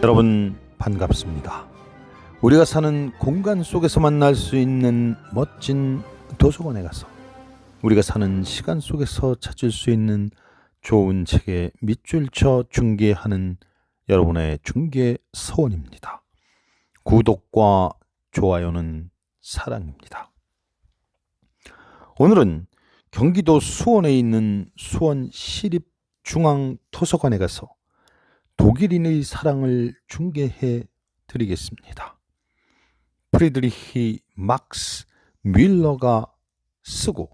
여러분 반갑습니다. 우리가 사는 공간 속에서 만날 수 있는 멋진 도서관에 가서 우리가 사는 시간 속에서 찾을 수 있는 좋은 책의 밑줄 쳐 중계하는 여러분의 중계 서원입니다. 구독과 좋아요는 사랑입니다. 오늘은 경기도 수원에 있는 수원 시립중앙도서관에 가서 독일인의 사랑을 중계해 드리겠습니다. 프리드리히 막스 뮬러가 쓰고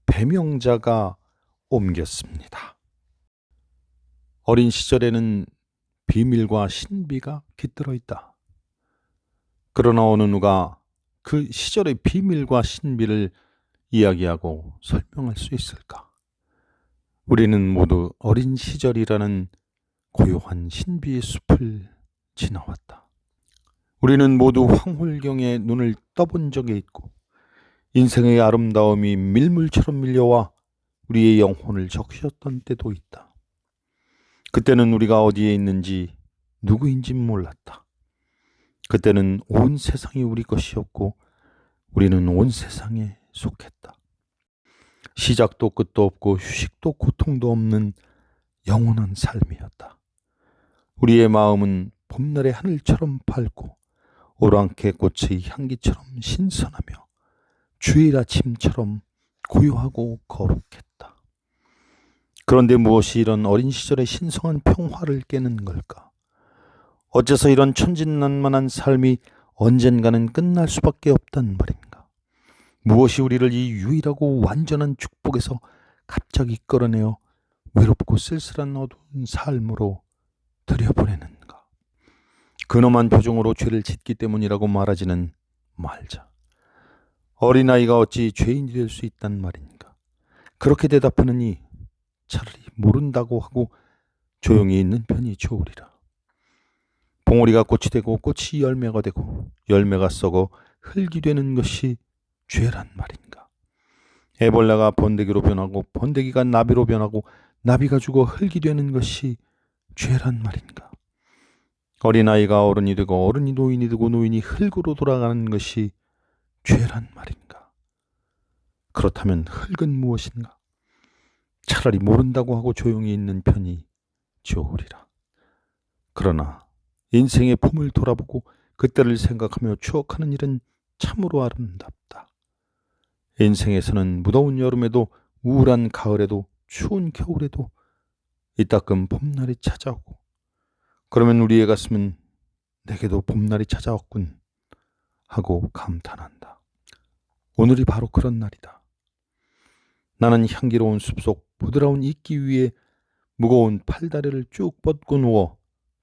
배명자가 옮겼습니다. 어린 시절에는 비밀과 신비가 깃들어 있다. 그러나 어느 누가 그 시절의 비밀과 신비를 이야기하고 설명할 수 있을까? 우리는 모두 어린 시절이라는 고요한 신비의 숲을 지나왔다. 우리는 모두 황홀경에 눈을 떠본 적이 있고 인생의 아름다움이 밀물처럼 밀려와 우리의 영혼을 적셨던 때도 있다. 그때는 우리가 어디에 있는지 누구인지 몰랐다. 그때는 온 세상이 우리 것이었고 우리는 온 세상에 속했다. 시작도 끝도 없고 휴식도 고통도 없는 영원한 삶이었다. 우리의 마음은 봄날의 하늘처럼 밝고 오랑캐 꽃의 향기처럼 신선하며 주일 아침처럼 고요하고 거룩했다. 그런데 무엇이 이런 어린 시절의 신성한 평화를 깨는 걸까? 어째서 이런 천진난만한 삶이 언젠가는 끝날 수밖에 없단 말인가? 무엇이 우리를 이 유일하고 완전한 축복에서 갑자기 끌어내어 외롭고 쓸쓸한 어두운 삶으로 들여보내는가? 근엄한 표정으로 죄를 짓기 때문이라고 말하지는 말자. 어린아이가 어찌 죄인이 될 수 있단 말인가? 그렇게 대답하느니 차라리 모른다고 하고 조용히 있는 편이 좋으리라. 봉오리가 꽃이 되고 꽃이 열매가 되고 열매가 썩어 흙이 되는 것이 죄란 말인가? 애벌레가 번데기로 변하고 번데기가 나비로 변하고 나비가 죽어 흙이 되는 것이 죄란 말인가? 어린아이가 어른이 되고 어른이 노인이 되고 노인이 흙으로 돌아가는 것이 죄란 말인가? 그렇다면 흙은 무엇인가? 차라리 모른다고 하고 조용히 있는 편이 좋으리라. 그러나 인생의 봄을 돌아보고 그때를 생각하며 추억하는 일은 참으로 아름답다. 인생에서는 무더운 여름에도 우울한 가을에도 추운 겨울에도 이따금 봄날이 찾아오고 그러면 우리의 가슴은 내게도 봄날이 찾아왔군 하고 감탄한다. 오늘이 바로 그런 날이다. 나는 향기로운 숲속 부드러운 이끼 위에 무거운 팔다리를 쭉 뻗고 누워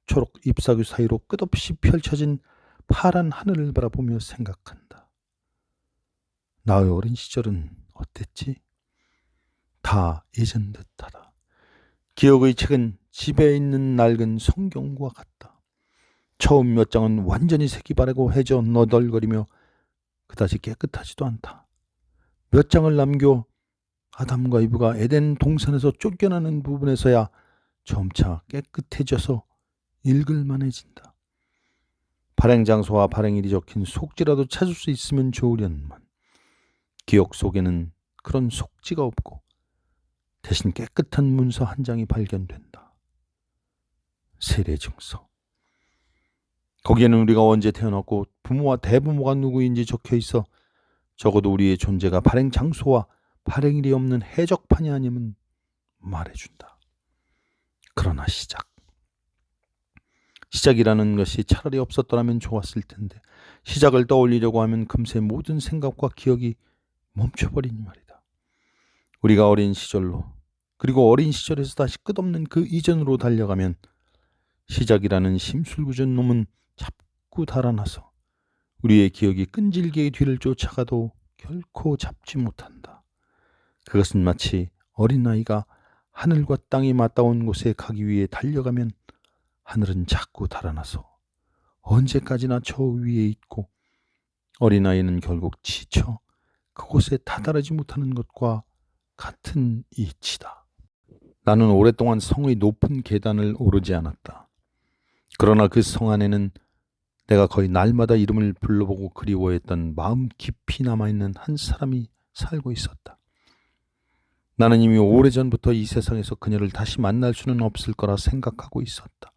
초록 잎사귀 사이로 끝없이 펼쳐진 파란 하늘을 바라보며 생각한다. 나의 어린 시절은 어땠지? 다 잊은 듯하다. 기억의 책은 집에 있는 낡은 성경과 같다. 처음 몇 장은 완전히 색이 바래고 해져 너덜거리며 그다지 깨끗하지도 않다. 몇 장을 남겨 아담과 이브가 에덴 동산에서 쫓겨나는 부분에서야 점차 깨끗해져서 읽을만해진다. 발행장소와 발행일이 적힌 속지라도 찾을 수 있으면 좋으련만 기억 속에는 그런 속지가 없고 대신 깨끗한 문서 한 장이 발견된다. 세례증서. 거기에는 우리가 언제 태어났고 부모와 대부모가 누구인지 적혀 있어 적어도 우리의 존재가 발행 장소와 발행일이 없는 해적판이 아니면 말해준다. 그러나 시작이라는 것이 차라리 없었더라면 좋았을 텐데 시작을 떠올리려고 하면 금세 모든 생각과 기억이 멈춰버리니 말이다. 우리가 어린 시절로 그리고 어린 시절에서 다시 끝없는 그 이전으로 달려가면 시작이라는 심술궂은 놈은 자꾸 달아나서 우리의 기억이 끈질기게 뒤를 쫓아가도 결코 잡지 못한다. 그것은 마치 어린아이가 하늘과 땅이 맞닿은 곳에 가기 위해 달려가면 하늘은 자꾸 달아나서 언제까지나 저 위에 있고 어린아이는 결국 지쳐 그곳에 다다르지 못하는 것과 같은 이치다. 나는 오랫동안 성의 높은 계단을 오르지 않았다. 그러나 그 성 안에는 내가 거의 날마다 이름을 불러보고 그리워했던 마음 깊이 남아있는 한 사람이 살고 있었다. 나는 이미 오래전부터 이 세상에서 그녀를 다시 만날 수는 없을 거라 생각하고 있었다.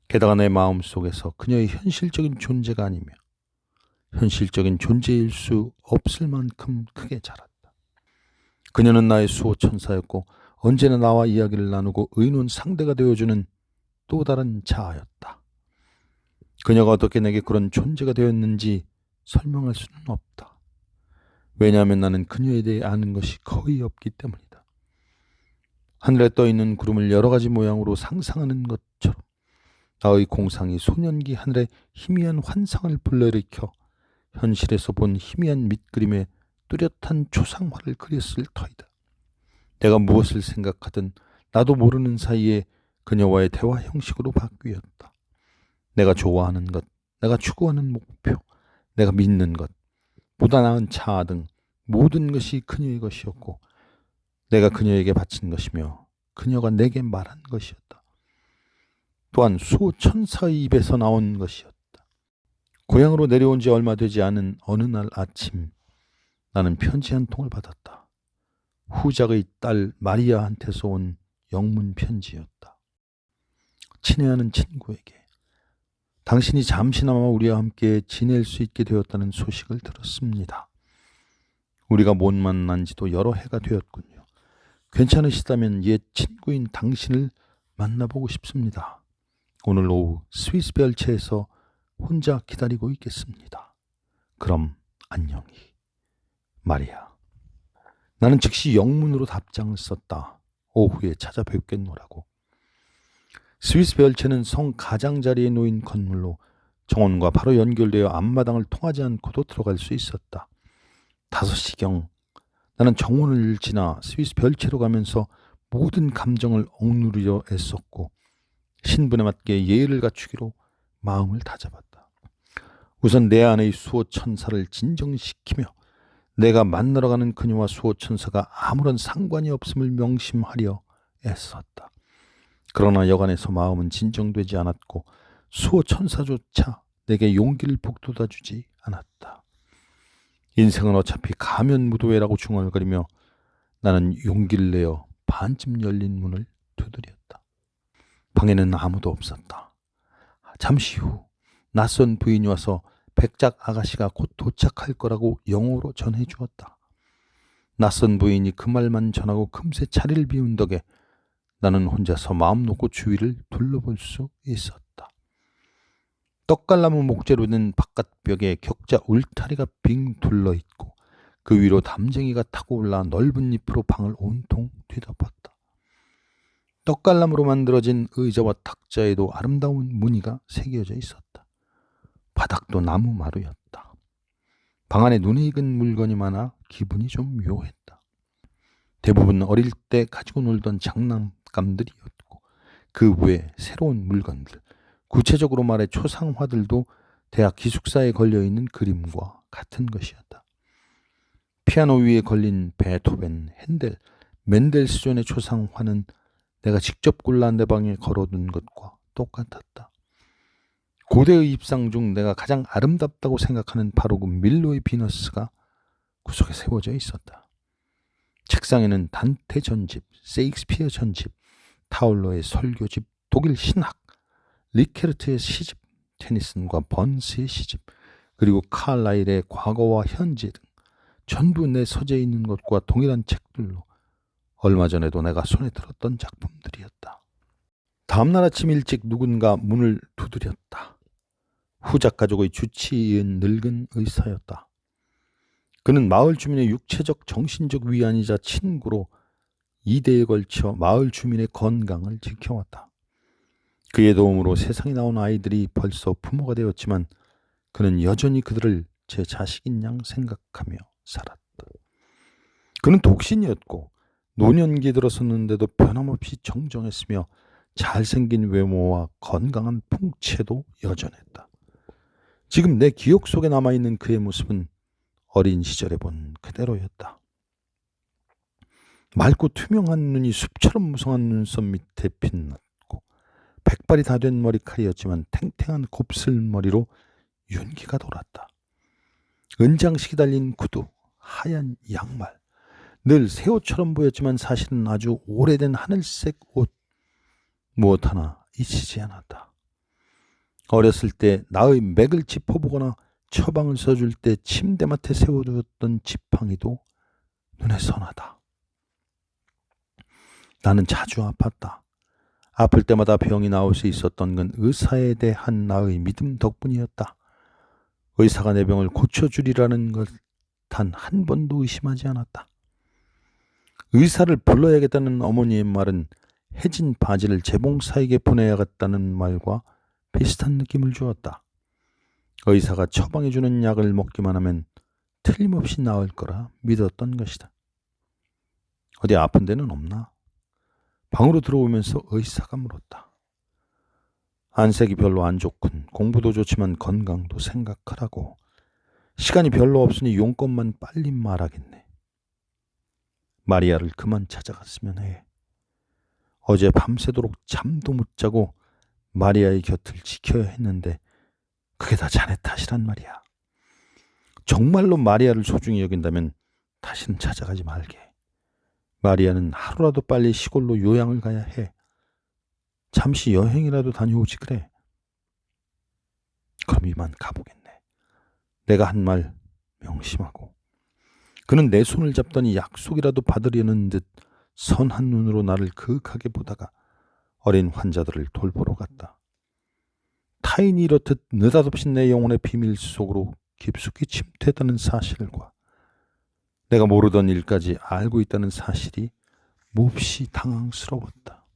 게다가 내 마음 속에서 그녀의 현실적인 존재가 아니며 현실적인 존재일 수 없을 만큼 크게 자랐다. 그녀는 나의 수호천사였고 언제나 나와 이야기를 나누고 의논 상대가 되어주는 또 다른 자아였다. 그녀가 어떻게 내게 그런 존재가 되었는지 설명할 수는 없다. 왜냐하면 나는 그녀에 대해 아는 것이 거의 없기 때문이다. 하늘에 떠있는 구름을 여러 가지 모양으로 상상하는 것처럼 나의 공상이 소년기 하늘의 희미한 환상을 불러일으켜 현실에서 본 희미한 밑그림에 뚜렷한 초상화를 그렸을 터이다. 내가 무엇을 생각하든 나도 모르는 사이에 그녀와의 대화 형식으로 바뀌었다. 내가 좋아하는 것, 내가 추구하는 목표, 내가 믿는 것, 보다 나은 자아 등 모든 것이 그녀의 것이었고 내가 그녀에게 바친 것이며 그녀가 내게 말한 것이었다. 또한 수호천사의 입에서 나온 것이었다. 고향으로 내려온 지 얼마 되지 않은 어느 날 아침 나는 편지 한 통을 받았다. 후작의 딸 마리아한테서 온 영문 편지였다. 친애하는 친구에게 당신이 잠시나마 우리와 함께 지낼 수 있게 되었다는 소식을 들었습니다. 우리가 못 만난 지도 여러 해가 되었군요. 괜찮으시다면 옛 친구인 당신을 만나보고 싶습니다. 오늘 오후 스위스 별채에서 혼자 기다리고 있겠습니다. 그럼 안녕히. 마리아. 나는 즉시 영문으로 답장을 썼다. 오후에 찾아뵙겠노라고. 스위스 별채는 성 가장자리에 놓인 건물로 정원과 바로 연결되어 앞마당을 통하지 않고도 들어갈 수 있었다. 5시경 나는 정원을 지나 스위스 별채로 가면서 모든 감정을 억누르려 애썼고 신분에 맞게 예의를 갖추기로 마음을 다잡았다. 우선 내 안의 수호천사를 진정시키며 내가 만나러 가는 그녀와 수호천사가 아무런 상관이 없음을 명심하려 애썼다. 그러나 여간에서 마음은 진정되지 않았고 수호천사조차 내게 용기를 북돋아주지 않았다. 인생은 어차피 가면무도회라고 중얼거리며 나는 용기를 내어 반쯤 열린 문을 두드렸다. 방에는 아무도 없었다. 잠시 후 낯선 부인이 와서 백작 아가씨가 곧 도착할 거라고 영어로 전해주었다. 낯선 부인이 그 말만 전하고 금세 자리를 비운 덕에 나는 혼자서 마음 놓고 주위를 둘러볼 수 있었다. 떡갈나무 목재로 된 바깥벽에 격자 울타리가 빙 둘러있고 그 위로 담쟁이가 타고 올라 넓은 잎으로 방을 온통 뒤덮었다. 떡갈나무로 만들어진 의자와 탁자에도 아름다운 무늬가 새겨져 있었다. 바닥도 나무 마루였다. 방 안에 눈에 익은 물건이 많아 기분이 좀 묘했다. 대부분 어릴 때 가지고 놀던 장난감들이었고 그 외에 새로운 물건들, 구체적으로 말해 초상화들도 대학 기숙사에 걸려있는 그림과 같은 것이었다. 피아노 위에 걸린 베토벤, 핸델, 멘델스존의 초상화는 내가 직접 골라 내 방에 걸어둔 것과 똑같았다. 고대의 입상 중 내가 가장 아름답다고 생각하는 바로 그 밀로의 비너스가 구석에 세워져 있었다. 책상에는 단테 전집, 세익스피어 전집, 타울러의 설교집, 독일 신학, 리케르트의 시집, 테니슨과 번스의 시집, 그리고 칼라일의 과거와 현재 등 전부 내 서재에 있는 것과 동일한 책들로 얼마 전에도 내가 손에 들었던 작품들이었다. 다음날 아침 일찍 누군가 문을 두드렸다. 후작 가족의 주치의인 늙은 의사였다. 그는 마을 주민의 육체적 정신적 위안이자 친구로 2대에 걸쳐 마을 주민의 건강을 지켜왔다. 그의 도움으로 세상에 나온 아이들이 벌써 부모가 되었지만 그는 여전히 그들을 제 자식인 양 생각하며 살았다. 그는 독신이었고 노년기에 들어섰는데도 변함없이 정정했으며 잘생긴 외모와 건강한 풍채도 여전했다. 지금 내 기억 속에 남아있는 그의 모습은 어린 시절에 본 그대로였다. 맑고 투명한 눈이 숲처럼 무성한 눈썹 밑에 빛났고 백발이 다 된 머리칼이었지만 탱탱한 곱슬머리로 윤기가 돌았다. 은장식이 달린 구두, 하얀 양말, 늘 새 옷처럼 보였지만 사실은 아주 오래된 하늘색 옷, 무엇 하나 잊히지 않았다. 어렸을 때 나의 맥을 짚어보거나 처방을 써줄 때 침대맡에 세워두었던 지팡이도 눈에 선하다. 나는 자주 아팠다. 아플 때마다 병이 나올 수 있었던 건 의사에 대한 나의 믿음 덕분이었다. 의사가 내 병을 고쳐주리라는 것 단 한 번도 의심하지 않았다. 의사를 불러야겠다는 어머니의 말은 해진 바지를 재봉사에게 보내야겠다는 말과 비슷한 느낌을 주었다. 의사가 처방해주는 약을 먹기만 하면 틀림없이 나을 거라 믿었던 것이다. 어디 아픈 데는 없나? 방으로 들어오면서 의사가 물었다. 안색이 별로 안 좋군. 공부도 좋지만 건강도 생각하라고. 시간이 별로 없으니 용건만 빨리 말하겠네. 마리아를 그만 찾아갔으면 해. 어제 밤새도록 잠도 못 자고 마리아의 곁을 지켜야 했는데 그게 다 자네 탓이란 말이야. 정말로 마리아를 소중히 여긴다면 다시는 찾아가지 말게. 마리아는 하루라도 빨리 시골로 요양을 가야 해. 잠시 여행이라도 다녀오지 그래. 그럼 이만 가보겠네. 내가 한 말 명심하고. 그는 내 손을 잡더니 약속이라도 받으려는 듯 선한 눈으로 나를 그윽하게 보다가 어린 환자들을 돌보러 갔다. 타인이 이렇듯 느닷없이 내 영혼의 비밀 속으로 깊숙이 침투했다는 사실과 내가 모르던 일까지 알고 있다는 사실이 몹시 당황스러웠다.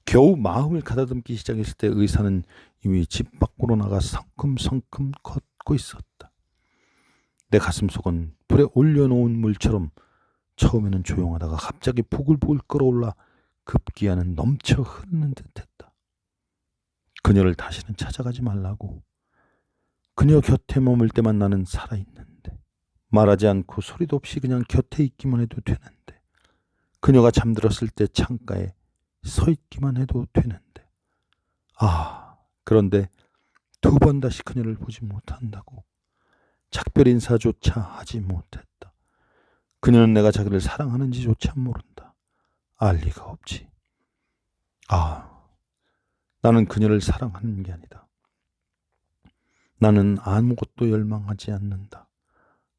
겨우 마음을 가다듬기 시작했을 때 의사는 이미 집 밖으로 나가 성큼성큼 걷고 있었다. 내 가슴속은 불에 올려놓은 물처럼 처음에는 조용하다가 갑자기 부글부글 끓어올라 급기야는 넘쳐 흐르는 듯했다. 그녀를 다시는 찾아가지 말라고. 그녀 곁에 머물 때만 나는 살아있는데, 말하지 않고 소리도 없이 그냥 곁에 있기만 해도 되는데, 그녀가 잠들었을 때 창가에 서 있기만 해도 되는데, 그런데 두 번 다시 그녀를 보지 못한다고. 작별 인사조차 하지 못했다. 그녀는 내가 자기를 사랑하는지조차 모른다. 알 리가 없지. 나는 그녀를 사랑하는 게 아니다. 나는 아무것도 열망하지 않는다.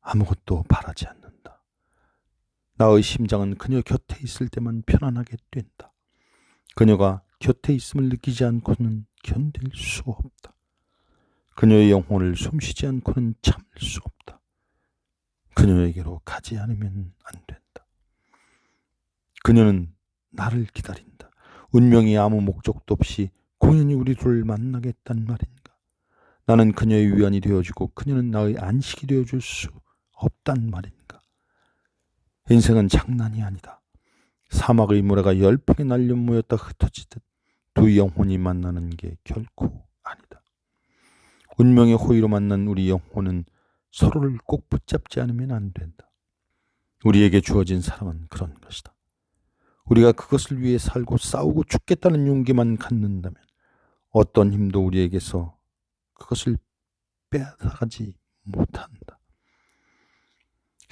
아무것도 바라지 않는다. 나의 심장은 그녀 곁에 있을 때만 편안하게 뛴다. 그녀가 곁에 있음을 느끼지 않고는 견딜 수 없다. 그녀의 영혼을 숨쉬지 않고는 참을 수 없다. 그녀에게로 가지 않으면 안 된다. 그녀는 나를 기다린다. 운명이 아무 목적도 없이 공연히 우리 둘을 만나겠단 말인가. 나는 그녀의 위안이 되어주고 그녀는 나의 안식이 되어줄 수 없단 말인가. 인생은 장난이 아니다. 사막의 모래가 열풍에 날려 모였다 흩어지듯 두 영혼이 만나는 게 결코 아니다. 운명의 호의로 만난 우리 영혼은 서로를 꼭 붙잡지 않으면 안 된다. 우리에게 주어진 사랑은 그런 것이다. 우리가 그것을 위해 살고 싸우고 죽겠다는 용기만 갖는다면 어떤 힘도 우리에게서 그것을 빼앗아가지 못한다.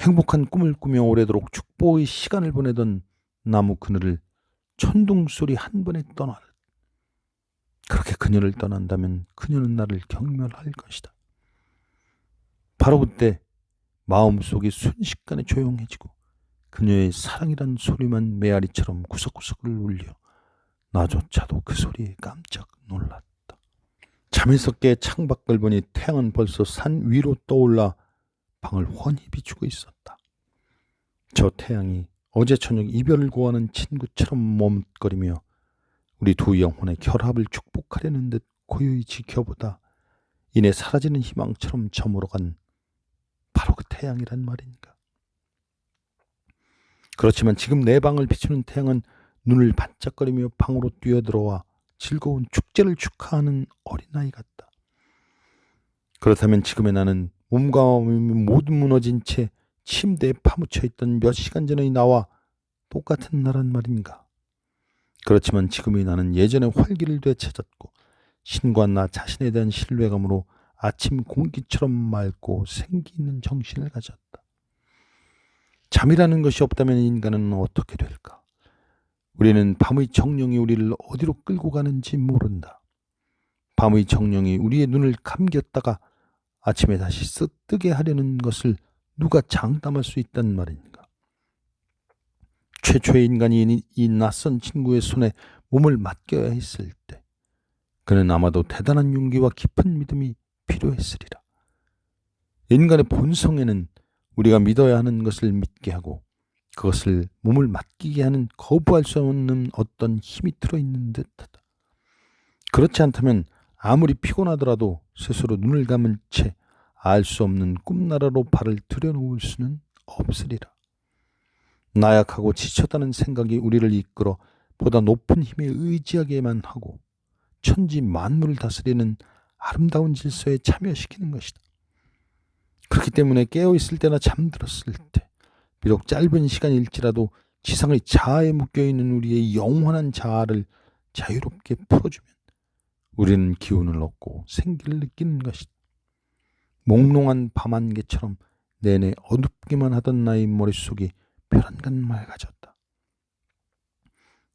행복한 꿈을 꾸며 오래도록 축복의 시간을 보내던 나무 그늘을 천둥소리 한 번에 떠나듯 그렇게 그녀를 떠난다면 그녀는 나를 경멸할 것이다. 바로 그때 마음속이 순식간에 조용해지고 그녀의 사랑이란 소리만 메아리처럼 구석구석을 울려 나조차도 그 소리에 깜짝 놀랐다. 잠에서 깨 창밖을 보니 태양은 벌써 산 위로 떠올라 방을 훤히 비추고 있었다. 저 태양이 어제 저녁 이별을 고하는 친구처럼 머뭇거리며 우리 두 영혼의 결합을 축복하려는 듯 고요히 지켜보다 이내 사라지는 희망처럼 저물어간 바로 그 태양이란 말인가. 그렇지만 지금 내 방을 비추는 태양은 눈을 반짝거리며 방으로 뛰어들어와 즐거운 축제를 축하하는 어린아이 같다. 그렇다면 지금의 나는 몸과 마음이 모두 무너진 채 침대에 파묻혀 있던 몇 시간 전의 나와 똑같은 나란 말인가. 그렇지만 지금의 나는 예전의 활기를 되찾았고 신과 나 자신에 대한 신뢰감으로 아침 공기처럼 맑고 생기 있는 정신을 가졌다. 잠이라는 것이 없다면 인간은 어떻게 될까? 우리는 밤의 정령이 우리를 어디로 끌고 가는지 모른다. 밤의 정령이 우리의 눈을 감겼다가 아침에 다시 뜨게 하려는 것을 누가 장담할 수 있단 말인가? 최초의 인간이 이 낯선 친구의 손에 몸을 맡겨야 했을 때 그는 아마도 대단한 용기와 깊은 믿음이 필요했으리라. 인간의 본성에는 우리가 믿어야 하는 것을 믿게 하고 그것을 몸을 맡기게 하는 거부할 수 없는 어떤 힘이 들어있는 듯하다. 그렇지 않다면 아무리 피곤하더라도 스스로 눈을 감은 채 알 수 없는 꿈나라로 발을 들여놓을 수는 없으리라. 나약하고 지쳤다는 생각이 우리를 이끌어 보다 높은 힘에 의지하게만 하고 천지 만물을 다스리는 아름다운 질서에 참여시키는 것이다. 그렇기 때문에 깨어있을 때나 잠들었을 때 비록 짧은 시간일지라도 지상의 자아에 묶여있는 우리의 영원한 자아를 자유롭게 풀어주면 우리는 기운을 얻고 생기를 느끼는 것이다. 몽롱한 밤안개처럼 내내 어둡기만 하던 나의 머릿속이 별한간 맑아졌다.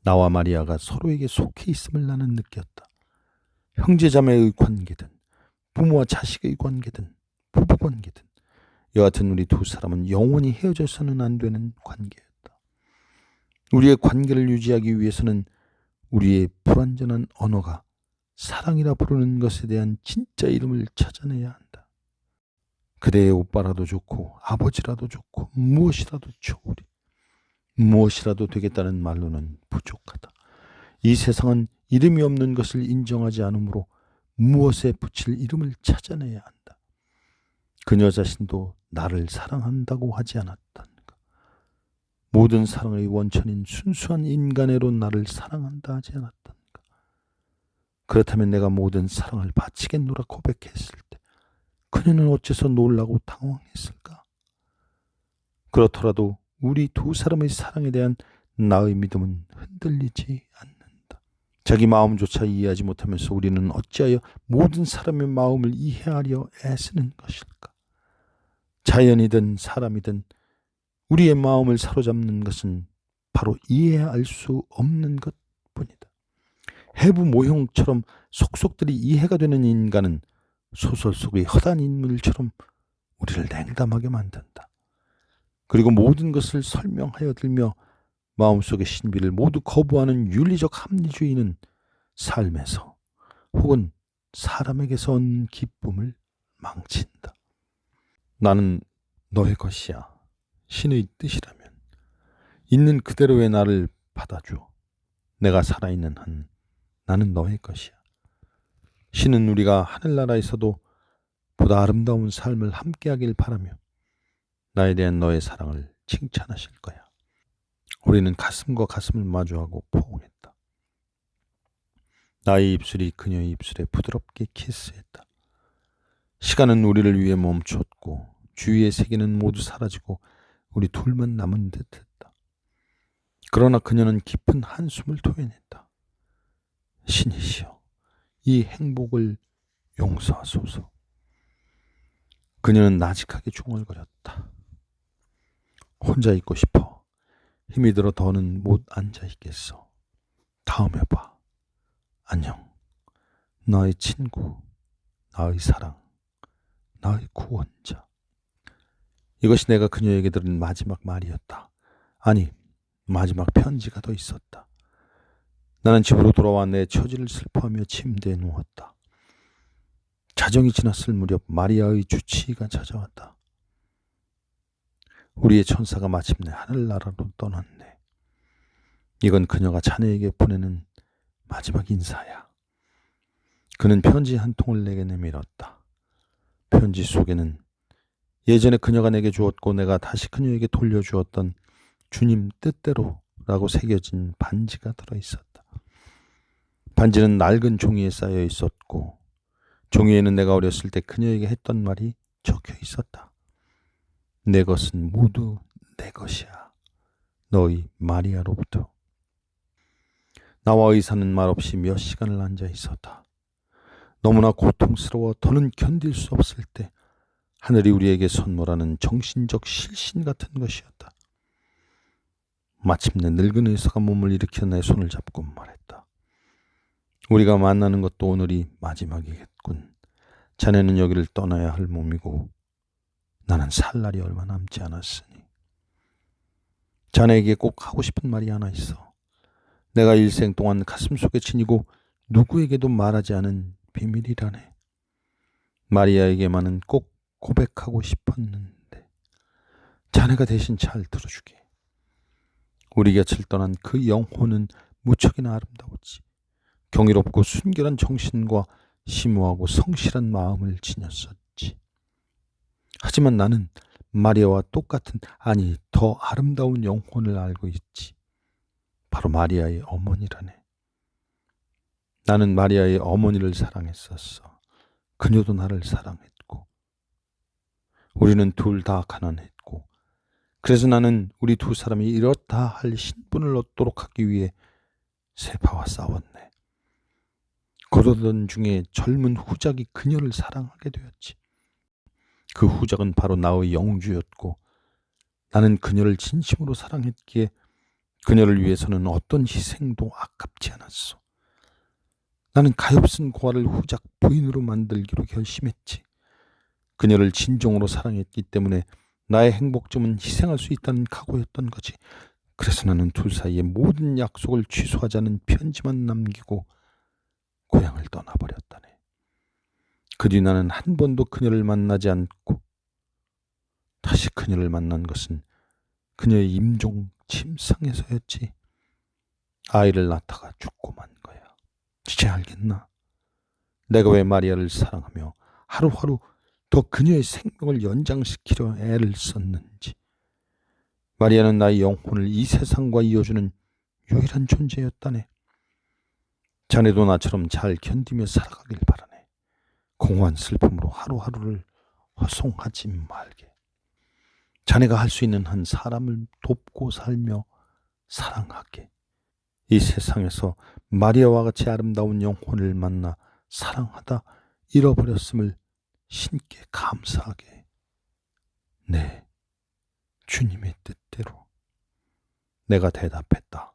나와 마리아가 서로에게 속해 있음을 나는 느꼈다. 형제자매의 관계든 부모와 자식의 관계든 부부관계든 여하튼 우리 두 사람은 영원히 헤어져서는 안 되는 관계였다. 우리의 관계를 유지하기 위해서는 우리의 불완전한 언어가 사랑이라 부르는 것에 대한 진짜 이름을 찾아내야 한다. 그대의 오빠라도 좋고 아버지라도 좋고 무엇이라도 좋으리. 무엇이라도 되겠다는 말로는 부족하다. 이 세상은 이름이 없는 것을 인정하지 않으므로 무엇에 붙일 이름을 찾아내야 한다. 그녀 자신도 나를 사랑한다고 하지 않았던가. 모든 사랑의 원천인 순수한 인간애로 나를 사랑한다 하지 않았던가. 그렇다면 내가 모든 사랑을 바치겠노라 고백했을 때 그녀는 어째서 놀라고 당황했을까? 그렇더라도 우리 두 사람의 사랑에 대한 나의 믿음은 흔들리지 않는다. 자기 마음조차 이해하지 못하면서 우리는 어찌하여 모든 사람의 마음을 이해하려 애쓰는 것일까? 자연이든 사람이든 우리의 마음을 사로잡는 것은 바로 이해할 수 없는 것뿐이다. 해부 모형처럼 속속들이 이해가 되는 인간은 소설 속의 허단 인물처럼 우리를 냉담하게 만든다. 그리고 모든 것을 설명하여 들며 마음속의 신비를 모두 거부하는 윤리적 합리주의는 삶에서 혹은 사람에게서 얻는 기쁨을 망친다. 나는 너의 것이야. 신의 뜻이라면 있는 그대로의 나를 받아줘. 내가 살아있는 한 나는 너의 것이야. 신은 우리가 하늘나라에서도 보다 아름다운 삶을 함께하길 바라며 나에 대한 너의 사랑을 칭찬하실 거야. 우리는 가슴과 가슴을 마주하고 포옹했다. 나의 입술이 그녀의 입술에 부드럽게 키스했다. 시간은 우리를 위해 멈췄고 주위의 세계는 모두 사라지고 우리 둘만 남은 듯했다. 그러나 그녀는 깊은 한숨을 토해냈다. 신이시여, 이 행복을 용서하소서. 그녀는 나직하게 중얼거렸다. 혼자 있고 싶어. 힘이 들어 더는 못 앉아 있겠어. 다음에 봐. 안녕. 나의 친구, 나의 사랑, 나의 구원자. 이것이 내가 그녀에게 들은 마지막 말이었다. 아니, 마지막 편지가 더 있었다. 나는 집으로 돌아와 내 처지를 슬퍼하며 침대에 누웠다. 자정이 지났을 무렵 마리아의 주치의가 찾아왔다. 우리의 천사가 마침내 하늘나라로 떠났네. 이건 그녀가 자네에게 보내는 마지막 인사야. 그는 편지 한 통을 내게 내밀었다. 편지 속에는 예전에 그녀가 내게 주었고 내가 다시 그녀에게 돌려주었던 주님 뜻대로라고 새겨진 반지가 들어있었다. 반지는 낡은 종이에 쌓여 있었고 종이에는 내가 어렸을 때 그녀에게 했던 말이 적혀 있었다. 내 것은 모두 내 것이야. 너희 마리아로부터. 나와 의사는 말없이 몇 시간을 앉아 있었다. 너무나 고통스러워 더는 견딜 수 없을 때 하늘이 우리에게 선물하는 정신적 실신 같은 것이었다. 마침내 늙은 의사가 몸을 일으켜 내 손을 잡고 말했다. 우리가 만나는 것도 오늘이 마지막이겠군. 자네는 여기를 떠나야 할 몸이고 나는 살 날이 얼마 남지 않았으니. 자네에게 꼭 하고 싶은 말이 하나 있어. 내가 일생 동안 가슴속에 지니고 누구에게도 말하지 않은 비밀이라네. 마리아에게만은 꼭 고백하고 싶었는데 자네가 대신 잘 들어주게. 우리 곁을 떠난 그 영혼은 무척이나 아름다웠지. 경이롭고 순결한 정신과 심오하고 성실한 마음을 지녔었지. 하지만 나는 마리아와 똑같은, 아니 더 아름다운 영혼을 알고 있지. 바로 마리아의 어머니라네. 나는 마리아의 어머니를 사랑했었어. 그녀도 나를 사랑했고 우리는 둘 다 가난했고 그래서 나는 우리 두 사람이 이렇다 할 신분을 얻도록 하기 위해 세파와 싸웠네. 그러던 중에 젊은 후작이 그녀를 사랑하게 되었지. 그 후작은 바로 나의 영주였고 나는 그녀를 진심으로 사랑했기에 그녀를 위해서는 어떤 희생도 아깝지 않았어. 나는 가엾은 고아를 후작 부인으로 만들기로 결심했지. 그녀를 진정으로 사랑했기 때문에 나의 행복점은 희생할 수 있다는 각오였던 거지. 그래서 나는 둘 사이의 모든 약속을 취소하자는 편지만 남기고 고향을 떠나버렸다네. 그 뒤 나는 한 번도 그녀를 만나지 않고 다시 그녀를 만난 것은 그녀의 임종 침상에서였지. 아이를 낳다가 죽고 만 거야. 이제 알겠나? 내가 왜 마리아를 사랑하며 하루하루 더 그녀의 생명을 연장시키려 애를 썼는지. 마리아는 나의 영혼을 이 세상과 이어주는 유일한 존재였다네. 자네도 나처럼 잘 견디며 살아가길 바라네. 공허한 슬픔으로 하루하루를 허송하지 말게. 자네가 할 수 있는 한 사람을 돕고 살며 사랑하게. 이 세상에서 마리아와 같이 아름다운 영혼을 만나 사랑하다 잃어버렸음을 신께 감사하게. 네, 주님의 뜻대로. 내가 대답했다.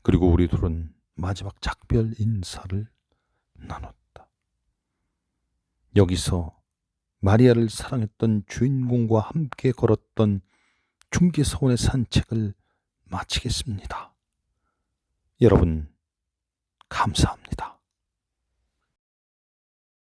그리고 우리 둘은 마지막 작별 인사를 나눴다. 여기서 마리아를 사랑했던 주인공과 함께 걸었던 중계서원의 산책을 마치겠습니다. 여러분, 감사합니다.